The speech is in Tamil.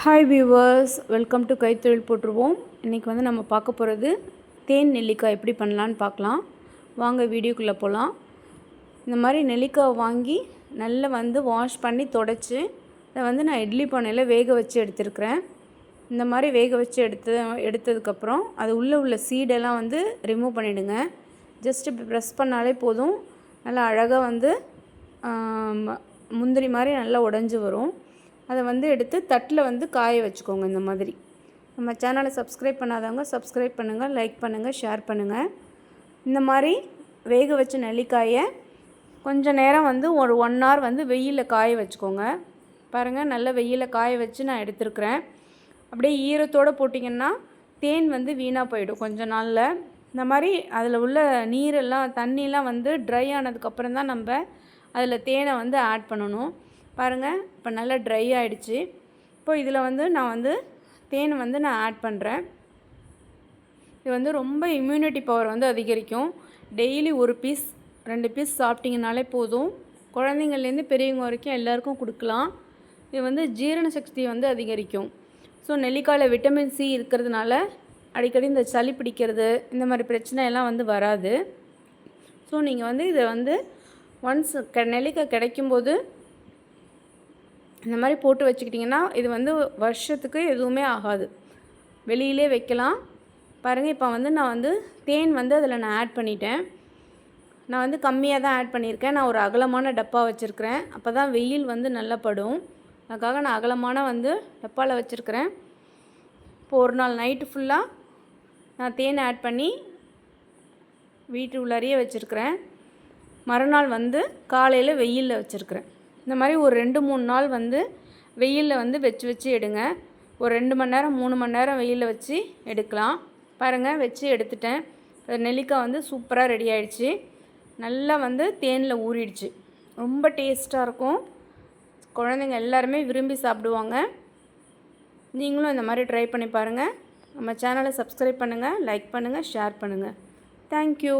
ஹாய் வியூவர்ஸ், வெல்கம் டு கைத்தொழில் போட்டுருவோம். இன்றைக்கி வந்து நம்ம பார்க்க போகிறது தேன் நெல்லிக்காய் எப்படி பண்ணலான்னு பார்க்கலாம். வாங்க வீடியோக்குள்ளே போகலாம். இந்த மாதிரி நெல்லிக்காய் வாங்கி நல்லா வந்து வாஷ் பண்ணி தொடச்சி அதை வந்து நான் இட்லி பானையில் வேக வச்சு எடுத்துருக்கிறேன். இந்த மாதிரி வேக வச்சு எடுத்ததுக்கப்புறம் அது உள்ள சீடெல்லாம் வந்து ரிமூவ் பண்ணிவிடுங்க. ஜஸ்ட்டு ப்ரெஸ் பண்ணாலே போதும், நல்லா அழகாக வந்து முந்திரி மாதிரி நல்லா உடஞ்சி வரும். அதை வந்து எடுத்து தட்டில் வந்து காய வச்சுக்கோங்க. இந்த மாதிரி நம்ம சேனலை சப்ஸ்கிரைப் பண்ணாதவங்க சப்ஸ்கிரைப் பண்ணுங்கள், லைக் பண்ணுங்கள், ஷேர் பண்ணுங்கள். இந்த மாதிரி வேக வச்ச நெல்லிக்காயை கொஞ்சம் நேரம் வந்து ஒரு 1 hour வந்து வெயிலில் காய வச்சுக்கோங்க. பாருங்கள், நல்ல வெயிலில் காய வச்சு நான் எடுத்துருக்கிறேன். அப்படியே ஈரத்தோடு போட்டிங்கன்னா தேன் வந்து வீணாக போயிடும் கொஞ்சம் நாளில். இந்த மாதிரி அதில் உள்ள நீரெல்லாம் தண்ணியெலாம் வந்து ட்ரை ஆனதுக்கப்புறம் தான் நம்ம அதில் தேனை வந்து ஆட் பண்ணணும். பாருங்கள், இப்போ நல்லா ட்ரை ஆகிடுச்சு. இப்போ இதில் வந்து நான் வந்து தேனை வந்து நான் ஆட் பண்ணுறேன். இது வந்து ரொம்ப இம்யூனிட்டி பவர் வந்து அதிகரிக்கும். டெய்லி 1 பீஸ் 2 பீஸ் சாப்பிட்டிங்கனாலே போதும். குழந்தைங்கள்லேருந்து பெரியவங்க வரைக்கும் எல்லாருக்கும் கொடுக்கலாம். இது வந்து ஜீரண சக்தியை வந்து அதிகரிக்கும். ஸோ நெல்லிக்காயில் விட்டமின் சி இருக்கிறதுனால அடிக்கடி இந்த சளி பிடிக்கிறது இந்த மாதிரி பிரச்சனை எல்லாம் வந்து வராது. ஸோ நீங்கள் வந்து இதை வந்து ஒன்ஸ் நெல்லிக்காய் கிடைக்கும்போது இந்த மாதிரி போட்டு வச்சுக்கிட்டிங்கன்னா இது வந்து வருஷத்துக்கு எதுவுமே ஆகாது, வெளியிலே வைக்கலாம். பாருங்கள், இப்போ வந்து நான் வந்து தேன் வந்து அதில் நான் ஆட் பண்ணிட்டேன். நான் வந்து கம்மியாக தான் ஆட் பண்ணியிருக்கேன். நான் ஒரு அகலமான டப்பா வச்சுருக்கிறேன், அப்போ தான் வெயில் வந்து நல்லா படும். அதுக்காக நான் அகலமான வந்து டப்பாவில் வச்சுருக்கிறேன். இப்போ ஒரு நாள் நைட்டு ஃபுல்லாக நான் தேன் ஆட் பண்ணி வீட்டு உள்ளாரியே வச்சுருக்கிறேன். மறுநாள் வந்து காலையில் வெயிலில் வச்சுருக்கிறேன். இந்த மாதிரி ஒரு 2-3 நாள் வந்து வெயிலில் வந்து வச்சு எடுங்க. ஒரு 2 மணி நேரம் 3 மணி நேரம் வெயிலில் வச்சு எடுக்கலாம். பாருங்கள், வச்சு எடுத்துட்டேன். நெல்லிக்காய் வந்து சூப்பராக ரெடி ஆகிடுச்சு. நல்லா வந்து தேனில் ஊறிடுச்சு. ரொம்ப டேஸ்ட்டாக இருக்கும். குழந்தைங்க எல்லாருமே விரும்பி சாப்பிடுவாங்க. நீங்களும் இந்த மாதிரி ட்ரை பண்ணி பாருங்கள். நம்ம சேனலை சப்ஸ்கிரைப் பண்ணுங்கள், லைக் பண்ணுங்கள், ஷேர் பண்ணுங்கள். தேங்க்யூ.